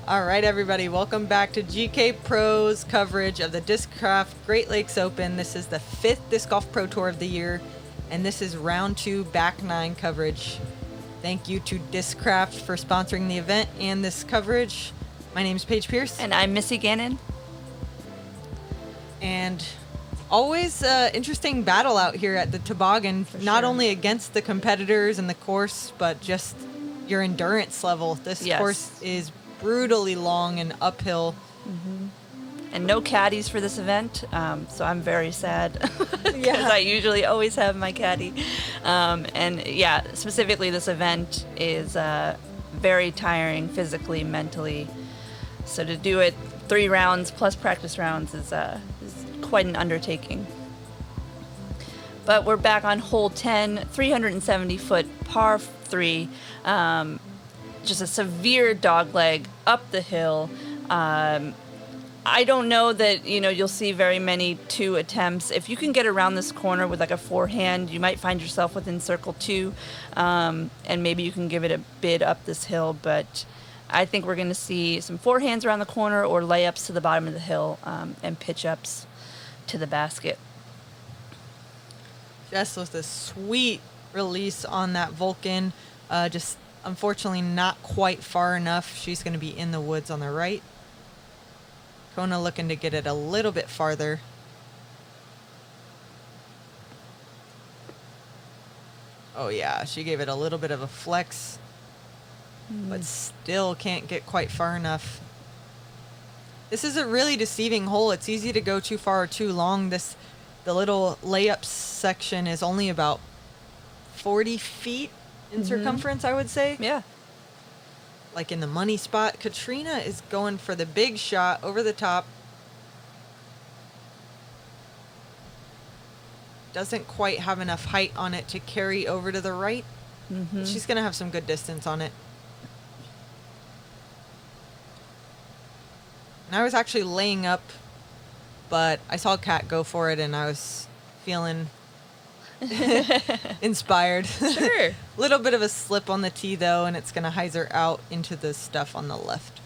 All right, everybody, welcome back to GKPRO's coverage of the Discraft Great Lakes Open. This is the 5th Disc Golf Pro Tour of the year, and this is round 2, back 9 coverage. Thank you to Discraft for sponsoring the event and this coverage. My name is Paige Pierce. And I'm Missy Gannon. And always interesting battle out here at the Toboggan, not only against the competitors and the course, but just your endurance level. This course is brutally long and uphill. Mm-hmm. And no caddies for this event, so I'm very sad because I usually always have my caddy. And yeah, specifically this event is very tiring physically, mentally. So to do it 3 rounds plus practice rounds is quite an undertaking. But we're back on hole 10, 370-foot par 3. Just a severe dogleg up the hill. I don't know that, you'll see very many 2 attempts. If you can get around this corner with like a forehand, you might find yourself within circle 2, and maybe you can give it a bid up this hill. But I think we're going to see some forehands around the corner or layups to the bottom of the hill, and pitch-ups to the basket. Jess with a sweet release on that Vulcan. Just unfortunately not quite far enough. She's going to be in the woods on the right. Kona looking to get it a little bit farther. Oh yeah, she gave it a little bit of a flex, but still can't get quite far enough. This is a really deceiving hole. It's easy to go too far or too long. The little layup section is only about 40 feet in circumference, I would say. Yeah. Like in the money spot. Catrina is going for the big shot over the top. Doesn't quite have enough height on it to carry over to the right. But she's going to have some good distance on it. And I was actually laying up, but I saw Kat go for it, and I was feeling inspired. Sure. Little bit of a slip on the tee, though, and it's going to hyzer out into the stuff on the left.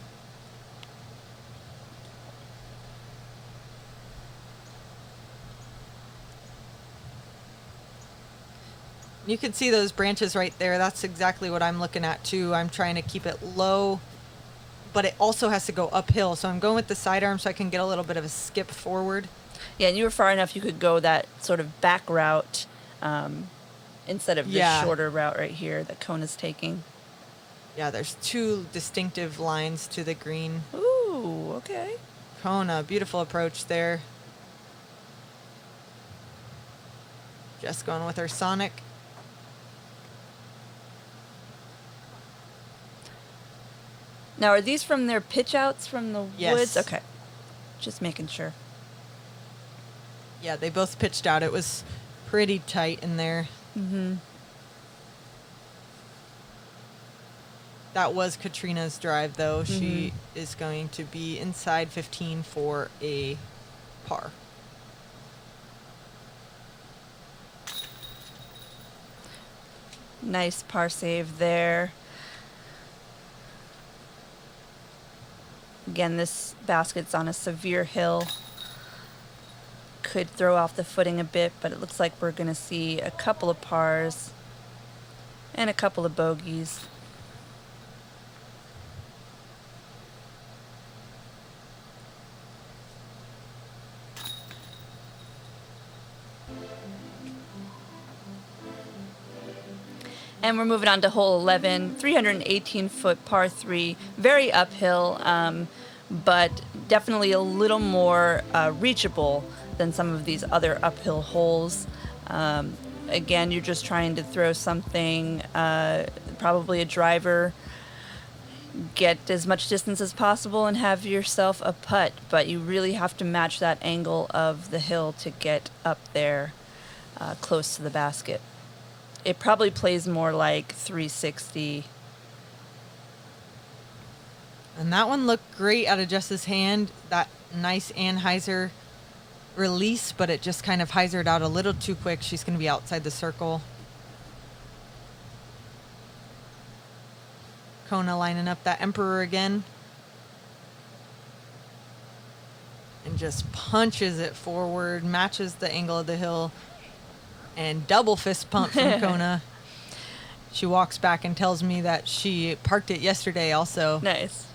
You can see those branches right there. That's exactly what I'm looking at, too. I'm trying to keep it low, but it also has to go uphill. So I'm going with the sidearm so I can get a little bit of a skip forward. Yeah, and you were far enough you could go that sort of back route instead of the shorter route right here that Kona's taking. Yeah, there's 2 distinctive lines to the green. Ooh, okay. Kona, beautiful approach there. Just going with her Sonic. Now, are these from their pitch outs from the woods? Okay. Just making sure. Yeah, they both pitched out. It was pretty tight in there. That was Katrina's drive, though. She is going to be inside 15 for a par. Nice par save there. Again, this basket's on a severe hill. Could throw off the footing a bit, but it looks like we're going to see a couple of pars and a couple of bogeys. And we're moving on to hole 11, 318-foot par 3, very uphill, but definitely a little more reachable than some of these other uphill holes. Again, you're just trying to throw something, probably a driver, get as much distance as possible and have yourself a putt, but you really have to match that angle of the hill to get up there close to the basket. It probably plays more like 360. And that one looked great out of Jess's hand. That nice Anheuser release, but it just kind of hyzered out a little too quick. She's going to be outside the circle. Kona lining up that Emperor again. and just punches it forward, matches the angle of the hill, and double fist pump from Kona. She walks back and tells me that she parked it yesterday also. Nice.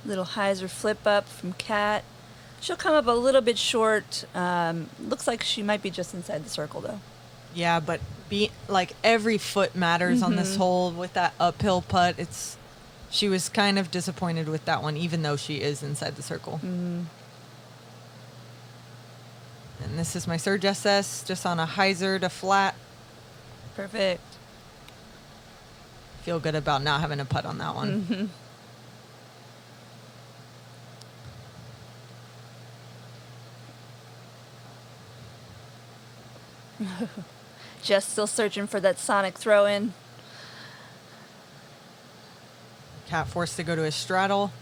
Little hyzer flip up from Kat. She'll come up a little bit short. Looks like she might be just inside the circle though. Yeah, but every foot matters on this hole with that uphill putt. She was kind of disappointed with that one, even though she is inside the circle. And this is my Surge SS, just on a hyzer to flat. Perfect. Feel good about not having a putt on that one. Just still searching for that sonic throw-in. Cat forced to go to a straddle.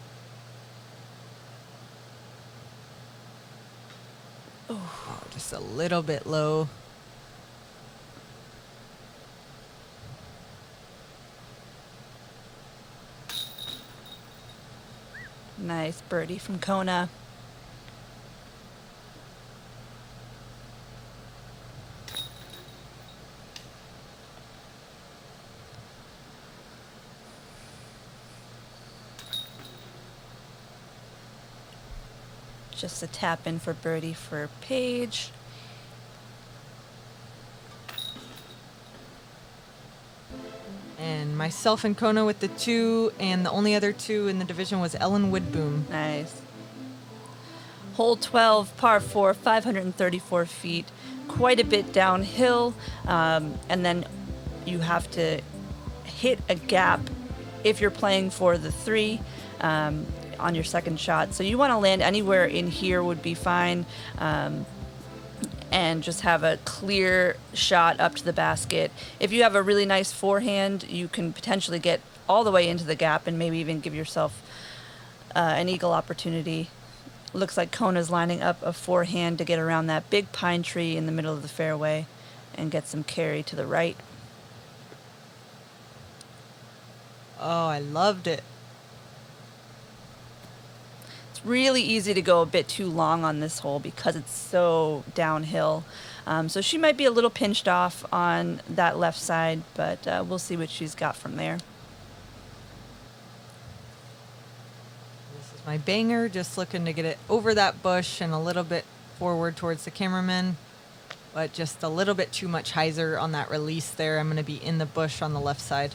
Oh, just a little bit low. Nice birdie from Kona. Just a tap in for birdie for Paige. And myself and Kona with the 2, and the only other 2 in the division was Ellen Woodboom. Nice. Hole 12, par 4, 534 feet. Quite a bit downhill. And then you have to hit a gap if you're playing for the 3. On your second shot. So you want to land anywhere in here would be fine, and just have a clear shot up to the basket. If you have a really nice forehand, you can potentially get all the way into the gap and maybe even give yourself an eagle opportunity. Looks like Kona's lining up a forehand to get around that big pine tree in the middle of the fairway and get some carry to the right. Oh, I loved it. Really easy to go a bit too long on this hole because it's so downhill. So she might be a little pinched off on that left side, but we'll see what she's got from there. This is my banger, just looking to get it over that bush and a little bit forward towards the cameraman, but just a little bit too much hyzer on that release there. I'm going to be in the bush on the left side.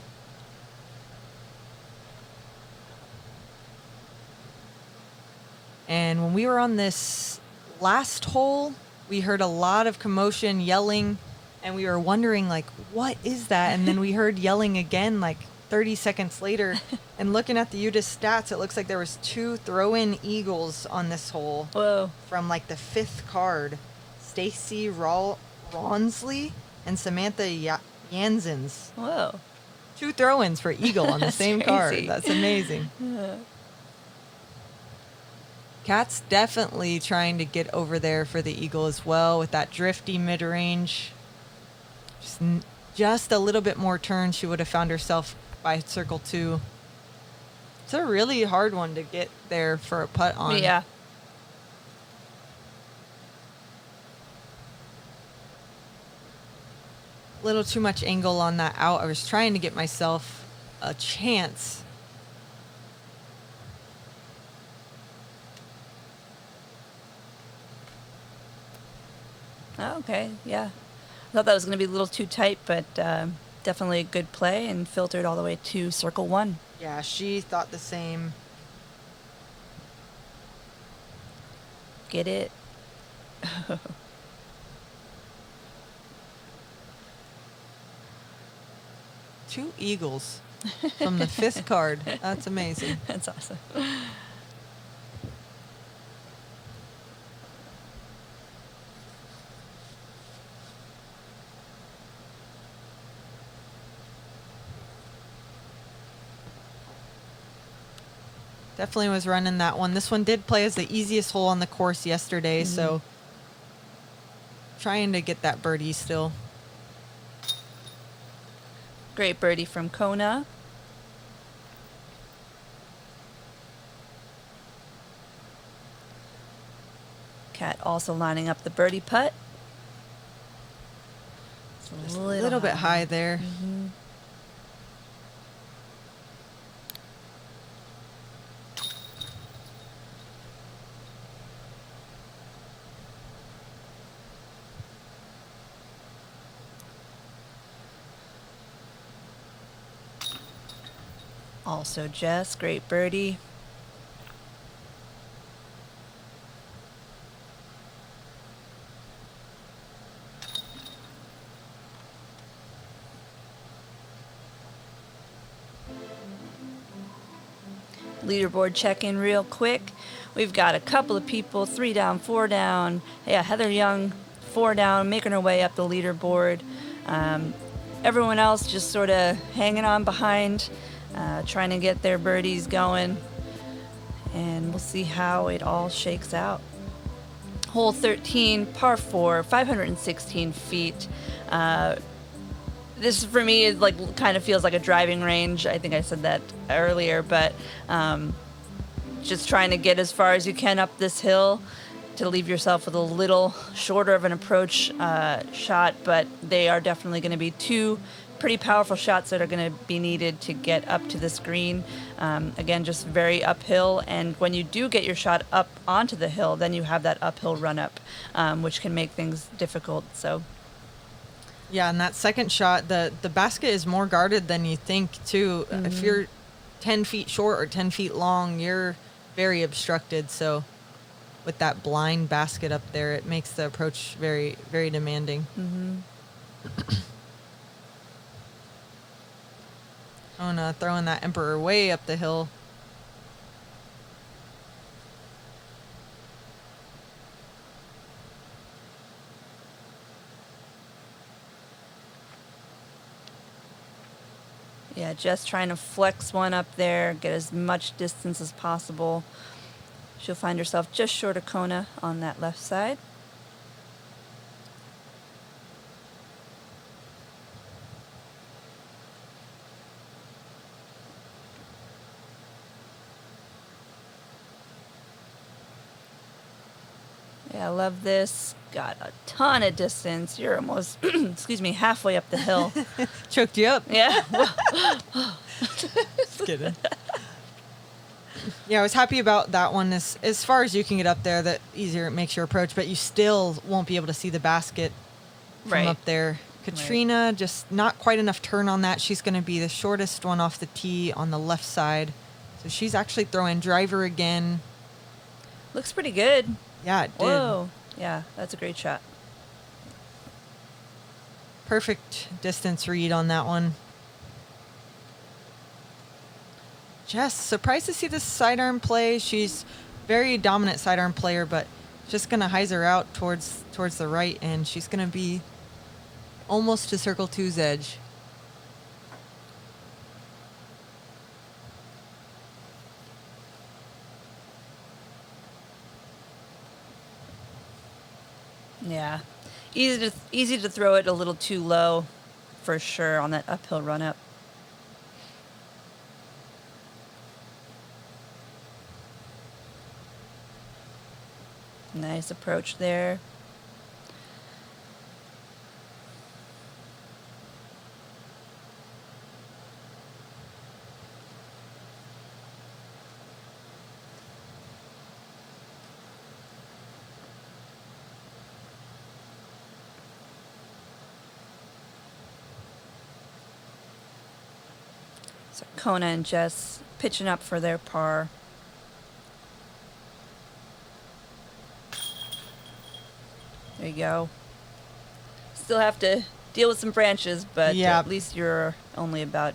And when we were on this last hole, we heard a lot of commotion, yelling, and we were wondering, what is that? And then we heard yelling again, 30 seconds later. And looking at the UDIS stats, it looks like there was 2 throw-in eagles on this hole. Whoa. From, the 5th card. Stacy Ronsley and Samantha Janssens. Whoa. 2 throw-ins for eagle on the same card. That's amazing. Kat's definitely trying to get over there for the eagle as well with that drifty mid-range. Just a little bit more turn, she would have found herself by circle 2. It's a really hard one to get there for a putt on. Yeah. Little too much angle on that out. I was trying to get myself a chance. Oh, okay, yeah. I thought that was going to be a little too tight, but definitely a good play and filtered all the way to circle 1. Yeah, she thought the same. Get it? 2 eagles from the 5th card. That's amazing. That's awesome. Definitely was running that one. This one did play as the easiest hole on the course yesterday, so trying to get that birdie still. Great birdie from Kona. Cat also lining up the birdie putt. It's A little bit high there. Also Jess, great birdie. Leaderboard check-in real quick. We've got a couple of people, 3 down, 4 down. Yeah, Heather Young, 4 down, making her way up the leaderboard. Everyone else just sort of hanging on behind, trying to get their birdies going. And we'll see how it all shakes out. Hole 13, par 4, 516 feet. This for me is like kind of feels like a driving range. I think I said that earlier, but just trying to get as far as you can up this hill to leave yourself with a little shorter of an approach shot, but they are definitely going to be 2 pretty powerful shots that are going to be needed to get up to this green. Again, just very uphill, and when you do get your shot up onto the hill, then you have that uphill run up, which can make things difficult. So. Yeah, and that second shot, the basket is more guarded than you think, too. If you're 10 feet short or 10 feet long, you're very obstructed. So with that blind basket up there, it makes the approach very, very demanding. Kona throwing that Emperor way up the hill. Yeah, just trying to flex one up there, get as much distance as possible. She'll find herself just short of Kona on that left side. Yeah, I love this. Got a ton of distance. You're almost, excuse me, halfway up the hill. Choked you up. Yeah. Just kidding. Yeah, I was happy about that one. As far as you can get up there, the easier it makes your approach, but you still won't be able to see the basket from up there. Catrina, just not quite enough turn on that. She's going to be the shortest one off the tee on the left side. So she's actually throwing driver again. Looks pretty good. Yeah, it did. Whoa. Yeah, that's a great shot. Perfect distance read on that one. Jess, surprised to see this sidearm play. She's very dominant sidearm player, but just going to hyzer out towards the right, and she's going to be almost to circle two's edge. Yeah, easy to throw it a little too low, for sure, on that uphill run up. Nice approach there. So Kona and Jess pitching up for their par. There you go. Still have to deal with some branches, but yeah, at least you're only about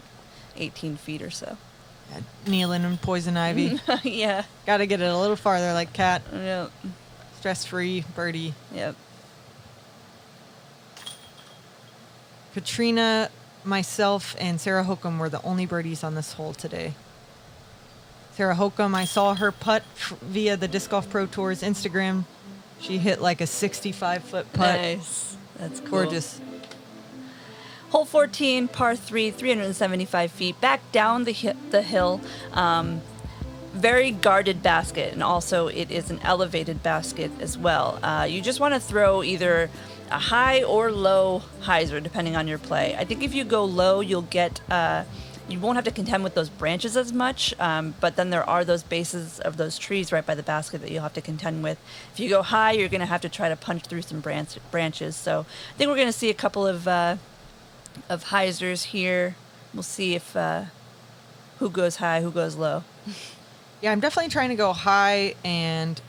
18 feet or so. Yeah, kneeling in poison ivy. Yeah. Got to get it a little farther like Cat. Yep. Stress-free birdie. Yep. Catrina, myself, and Sarah Hookham were the only birdies on this hole today. Sarah Holcomb, I saw her putt via the Disc Golf Pro Tour's Instagram. She hit like a 65-foot putt. Nice. That's cool. Gorgeous. Hole 14, par 3, 375 feet, back down the hill. Very guarded basket, and also it is an elevated basket as well. You just want to throw either a high or low hyzer, depending on your play. I think if you go low, you'll get... you won't have to contend with those branches as much, but then there are those bases of those trees right by the basket that you'll have to contend with. If you go high, you're going to have to try to punch through some branches. So I think we're going to see a couple of hyzers here. We'll see if who goes high, who goes low. Yeah, I'm definitely trying to go high and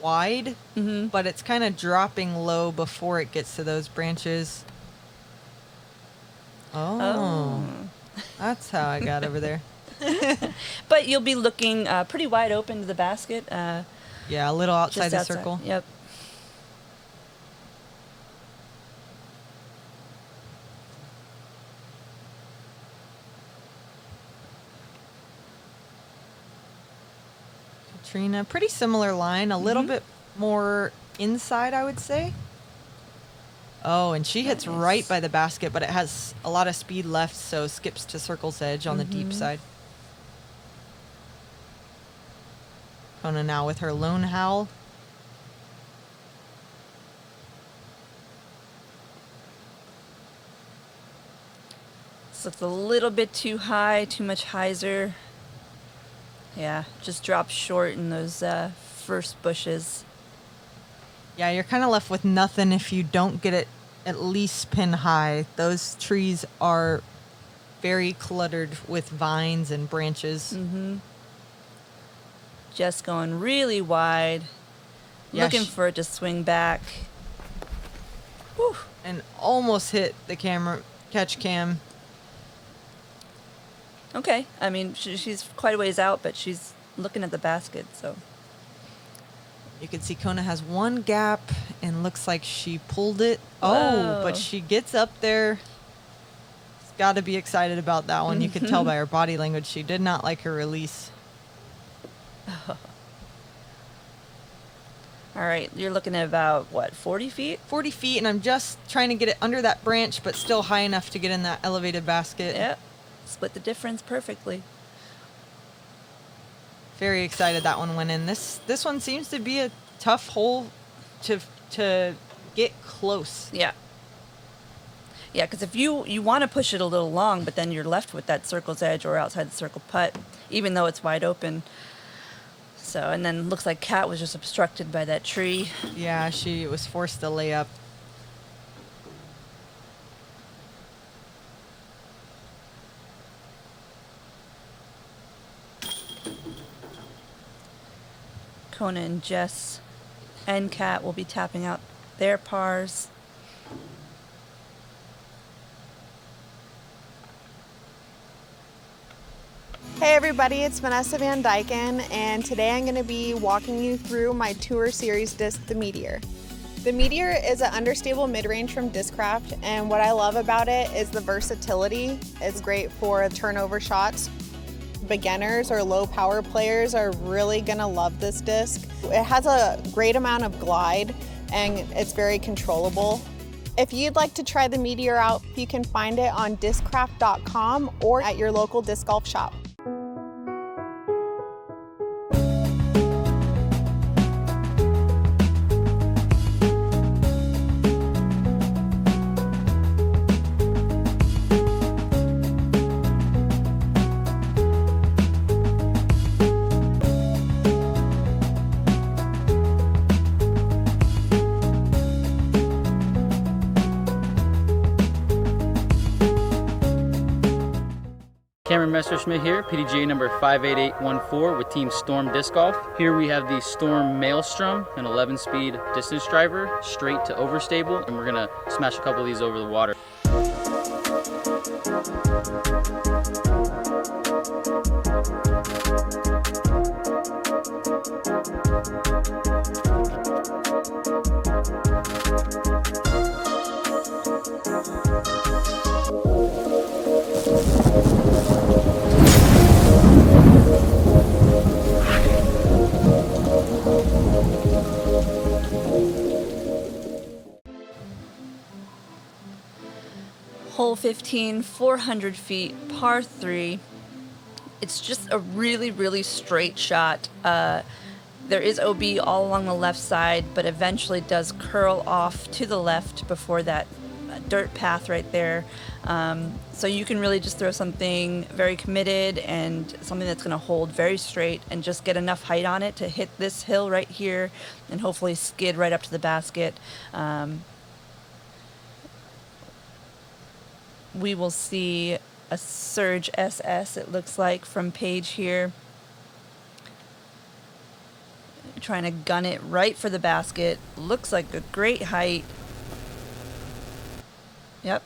wide, but it's kind of dropping low before it gets to those branches. Oh. That's how I got over there. But you'll be looking pretty wide open to the basket. Yeah, a little outside the circle. Yep. Catrina, pretty similar line, a little bit more inside, I would say. Oh, and she hits right by the basket, but it has a lot of speed left, so skips to circle's edge on the deep side. Kona now with her lone howl. This looks a little bit too high, too much hyzer. Yeah, just drops short in those first bushes. Yeah, you're kind of left with nothing if you don't get it at least pin high. Those trees are very cluttered with vines and branches. Just going really wide, looking for it to swing back. Whew. And almost hit the catch cam. Okay, I mean, she's quite a ways out, but she's looking at the basket, so... You can see Kona has one gap and looks like she pulled it. Whoa. Oh, but she gets up there. She's got to be excited about that one. You can tell by her body language. She did not like her release. All right, you're looking at about, what, 40 feet? 40 feet, and I'm just trying to get it under that branch, but still high enough to get in that elevated basket. Yep, split the difference perfectly. Very excited that one went in. This one seems to be a tough hole to get close. Yeah. Yeah, because if you want to push it a little long, but then you're left with that circle's edge or outside the circle putt, even though it's wide open. So, and then looks like Kat was just obstructed by that tree. Yeah, she was forced to lay up. Kona and Jess and Kat will be tapping out their pars. Hey everybody, it's Vanessa Van Dyken, and today I'm going to be walking you through my Tour Series disc, the Meteor. The Meteor is an understable mid-range from Discraft, and what I love about it is the versatility. It's great for turnover shots. Beginners or low power players are really going to love this disc. It has a great amount of glide and it's very controllable. If you'd like to try the Meteor out, you can find it on discraft.com or at your local disc golf shop. Cameron Messerschmidt here, PDGA number 58814 with Team Storm Disc Golf. Here we have the Storm Maelstrom, an 11-speed distance driver, straight to overstable, and we're gonna smash a couple of these over the water. 15, 400 feet, par 3. It's just a really, really straight shot. There is OB all along the left side, but eventually does curl off to the left before that dirt path right there. So you can really just throw something very committed and something that's going to hold very straight and just get enough height on it to hit this hill right here and hopefully skid right up to the basket. We will see a Surge SS, it looks like, from Paige here. Trying to gun it right for the basket. Looks like a great height. Yep.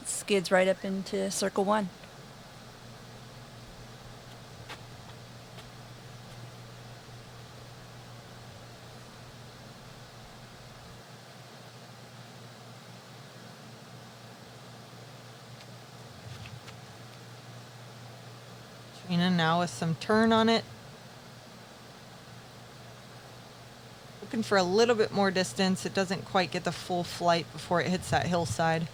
Skids right up into circle 1. Katrina now with some turn on it. Looking for a little bit more distance. It doesn't quite get the full flight before it hits that hillside.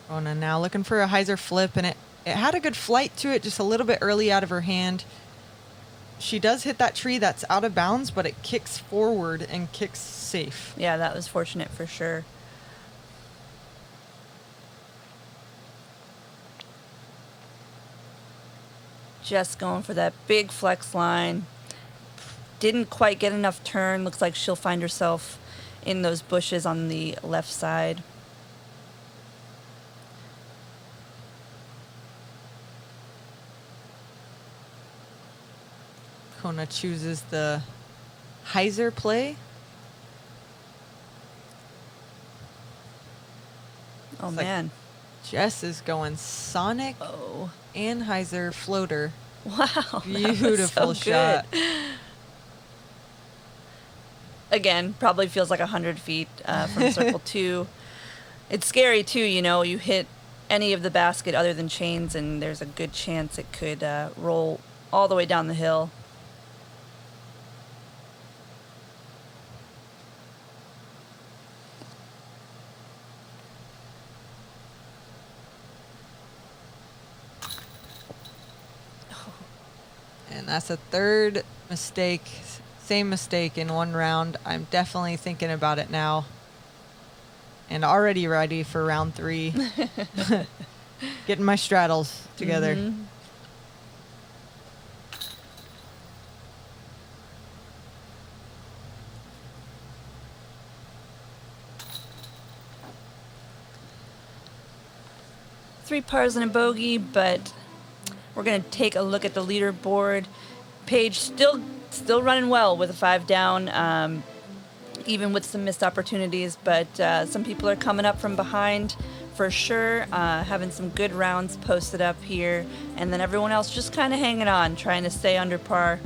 Kona now looking for a hyzer flip, and it had a good flight to it, just a little bit early out of her hand. She does hit that tree that's out of bounds, but it kicks forward and kicks safe. Yeah, that was fortunate for sure. Just going for that big flex line. Didn't quite get enough turn. Looks like she'll find herself in those bushes on the left side. Kona chooses the hyzer play. Oh, It's man. Jess is going Sonic Oh. and hyzer floater. Wow. Beautiful shot. Again, probably feels like 100 feet from circle 2. It's scary, too, you know. You hit any of the basket other than chains, and there's a good chance it could roll all the way down the hill. And that's a third mistake. Same mistake in one round. I'm definitely thinking about it now. And already ready for round 3. Getting my straddles together. Mm-hmm. Three pars and a bogey, but we're going to take a look at the leaderboard. Paige still running well with a 5 down, even with some missed opportunities, but some people are coming up from behind for sure, having some good rounds posted up here, and then everyone else just kind of hanging on, trying to stay under par.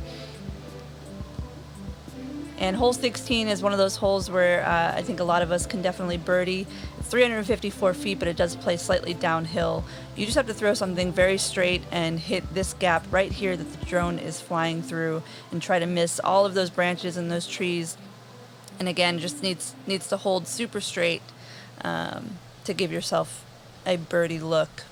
And hole 16 is one of those holes where I think a lot of us can definitely birdie. It's 354 feet, but it does play slightly downhill. You just have to throw something very straight and hit this gap right here that the drone is flying through and try to miss all of those branches and those trees. And again, just needs to hold super straight to give yourself a birdie look.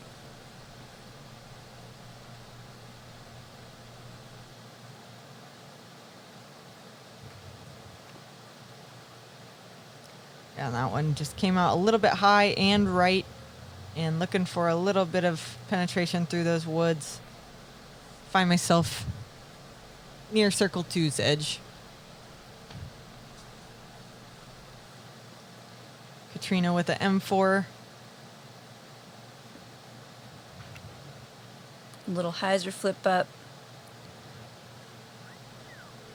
Yeah, that one just came out a little bit high and right, and looking for a little bit of penetration through those woods. Find myself near circle 2's edge. Katrina with the M4. A little hyzer flip up.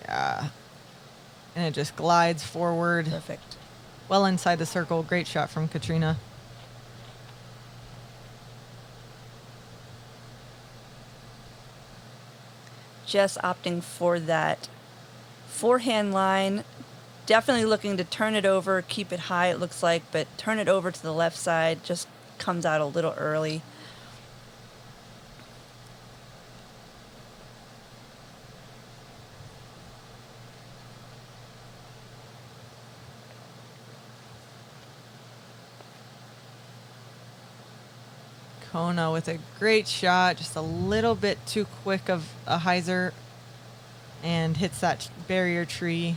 Yeah. And it just glides forward. Perfect. Well inside the circle. Great shot from Katrina. Just opting for that forehand line. Definitely looking to turn it over, keep it high, it looks like, but turn it over to the left side. Just comes out a little early. Kona with a great shot, just a little bit too quick of a hyzer, and hits that barrier tree.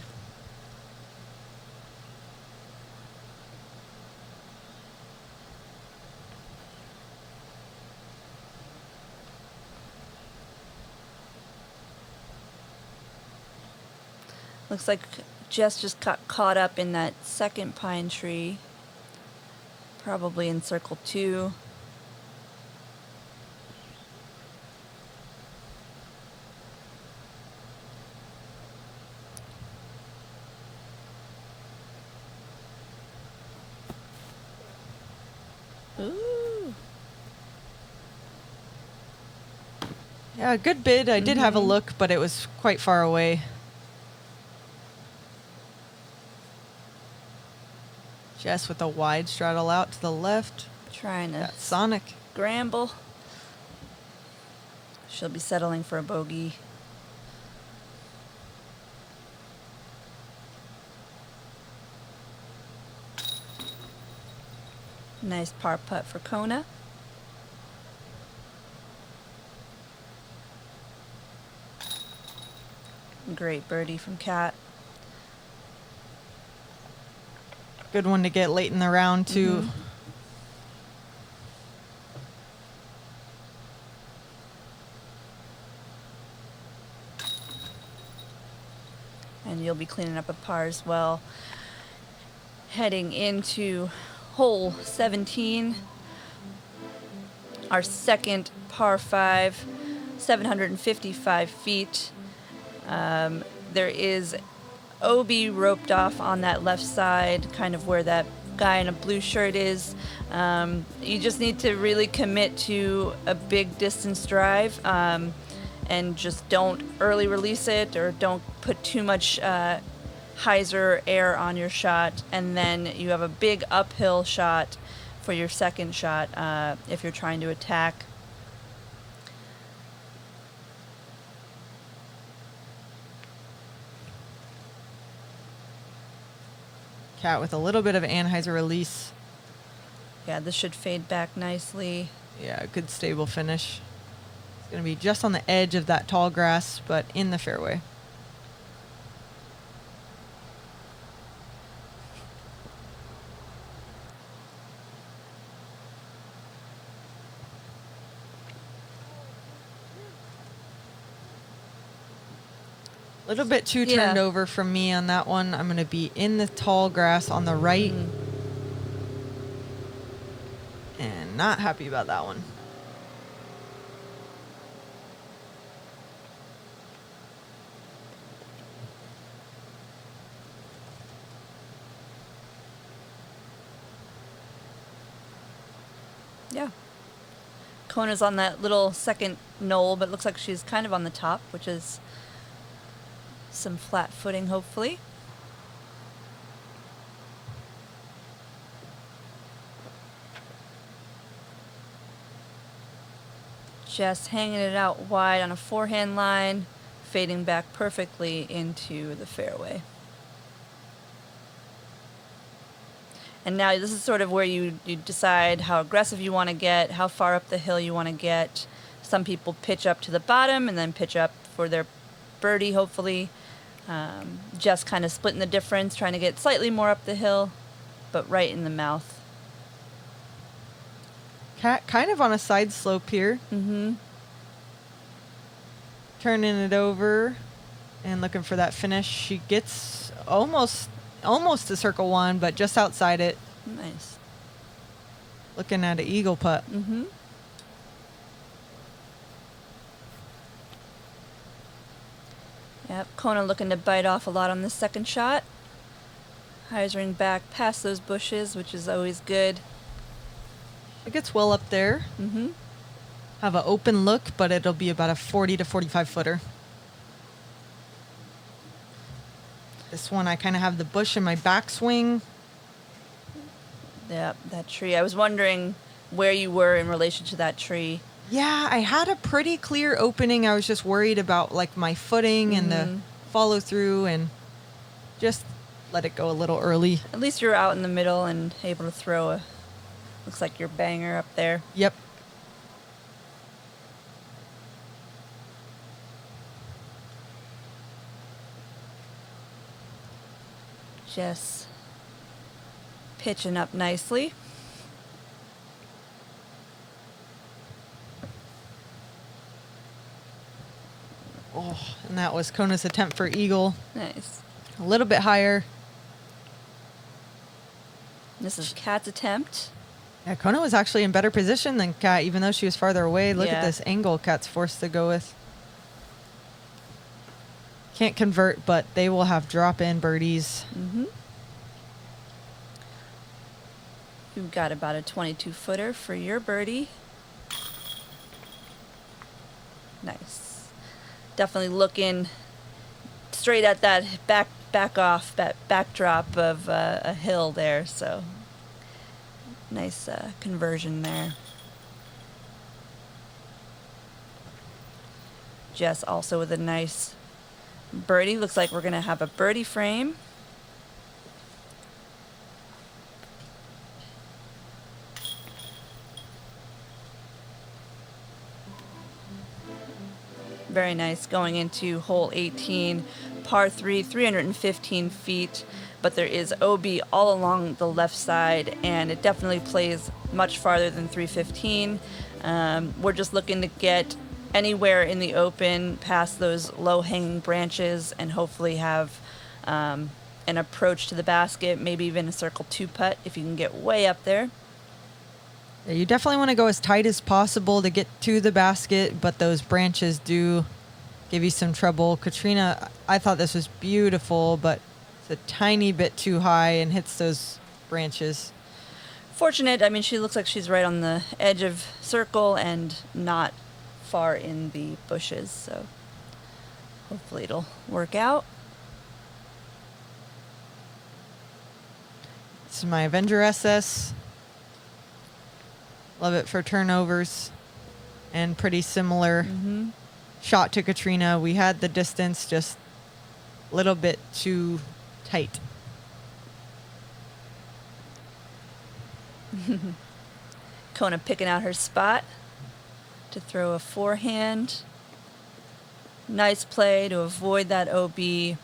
Looks like Jess just got caught up in that second pine tree. Probably in circle 2. Ooh. Yeah, good bid. I did have a look, but it was quite far away. Jess with a wide straddle out to the left. Trying to Got Sonic. scramble. She'll be settling for a bogey. Nice par putt for Kona. Great birdie from Kat. Good one to get late in the round, too. And you'll be cleaning up a par as well. Heading into hole 17. Our second par 5, 755 feet. There is OB roped off on that left side, kind of where that guy in a blue shirt is. You just need to really commit to a big distance drive, and just don't early release it, or don't put too much hyzer air on your shot, and then you have a big uphill shot for your second shot if you're trying to attack. Cat with a little bit of anhyzer release. Yeah, this should fade back nicely. Yeah, good stable finish. It's going to be just on the edge of that tall grass, but in the fairway. A little bit too turned over from me on that one. I'm going to be in the tall grass on the right. And not happy about that one. Yeah. Kona's on that little second knoll, but it looks like she's kind of on the top, which is some flat footing, hopefully. Just hanging it out wide on a forehand line, fading back perfectly into the fairway. And now this is sort of where you decide how aggressive you want to get, how far up the hill you want to get. Some people pitch up to the bottom and then pitch up for their birdie, hopefully. Just kind of splitting the difference, trying to get slightly more up the hill, but right in the mouth. Cat kind of on a side slope here. Turning it over and looking for that finish. She gets almost to circle 1, but just outside it. Nice. Looking at an eagle putt. Yep, Kona looking to bite off a lot on this second shot. Hyzering back past those bushes, which is always good. It gets well up there. Have an open look, but it'll be about a 40 to 45 footer. This one, I kind of have the bush in my backswing. Yep, that tree. I was wondering where you were in relation to that tree. Yeah, I had a pretty clear opening. I was just worried about like my footing and the follow through, and just let it go a little early. At least you're out in the middle and able to throw a, looks like your banger up there. Yep. Just pitching up nicely. Oh, and that was Kona's attempt for eagle. Nice. A little bit higher. This is Kat's attempt. Yeah, Kona was actually in better position than Kat, even though she was farther away. Look at this angle Kat's forced to go with. Can't convert, but they will have drop-in birdies. Mm-hmm. You've got about a 22-footer for your birdie. Nice. Definitely looking straight at that backdrop of a hill there, so nice conversion there. Jess also with a nice birdie. Looks like we're gonna have a birdie frame. Very nice going into hole 18, par 3, 315 feet, but there is OB all along the left side, and it definitely plays much farther than 315. We're just looking to get anywhere in the open past those low-hanging branches and hopefully have an approach to the basket, maybe even a circle 2 putt if you can get way up there. Yeah, you definitely want to go as tight as possible to get to the basket, but those branches do give you some trouble. Catrina, I thought this was beautiful, but it's a tiny bit too high and hits those branches. Fortunate. I mean, she looks like she's right on the edge of circle and not far in the bushes, so hopefully it'll work out. This is my Avenger SS. Love it for turnovers, and pretty similar shot to Catrina. We had the distance just a little bit too tight. Kona picking out her spot to throw a forehand. Nice play to avoid that OB.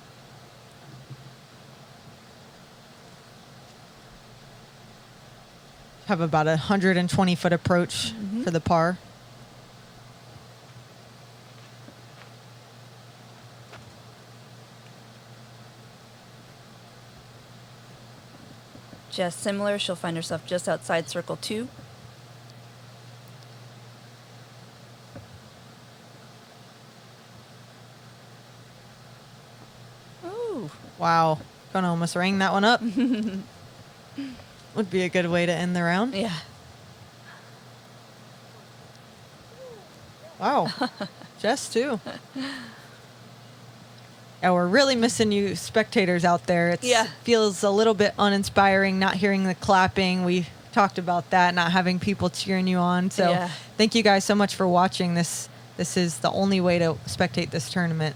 Have about a 120-foot approach for the par. Just similar, she'll find herself just outside circle 2. Ooh. Wow. Gonna almost rang that one up. Would be a good way to end the round. Yeah. Wow. Jess, too. Yeah, we're really missing you spectators out there. It feels a little bit uninspiring not hearing the clapping. We talked about that, not having people cheering you on. So thank you guys so much for watching. This is the only way to spectate this tournament.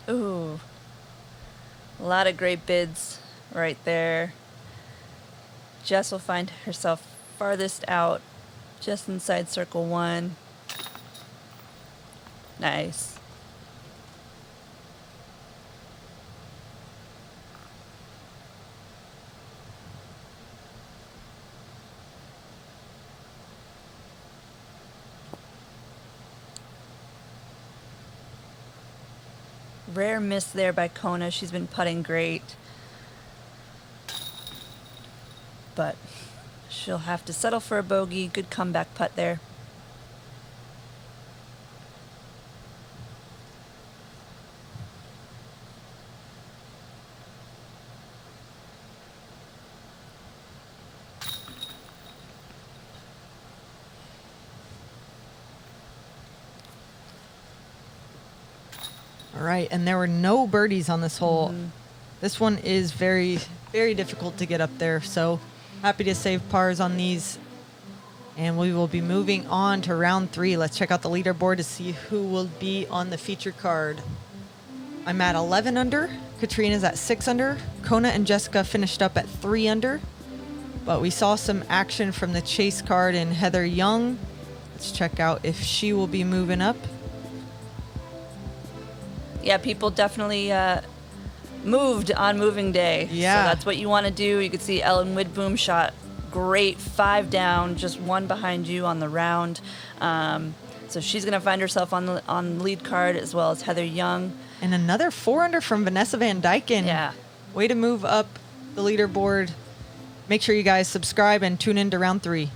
Ooh. A lot of great bids right there. Jess will find herself farthest out, just inside circle 1. Nice. Rare miss there by Kona. She's been putting great. But she'll have to settle for a bogey. Good comeback putt there. All right, and there were no birdies on this hole. This one is very, very difficult to get up there, so happy to save pars on these. And we will be moving on to round 3. Let's check out the leaderboard to see who will be on the feature card. I'm at 11 under. Katrina's at 6 under. Kona and Jessica finished up at 3 under. But we saw some action from the chase card in Heather Young. Let's check out if she will be moving up. yeah, people definitely moved on moving day. Yeah. So that's what you want to do. You could see Ellen Widboom shot great, 5 down, just 1 behind you on the round. So she's going to find herself on the lead card, as well as Heather Young. And another 4 under from Vanessa Van Dyken. Yeah. Way to move up the leaderboard. Make sure you guys subscribe and tune in to round 3.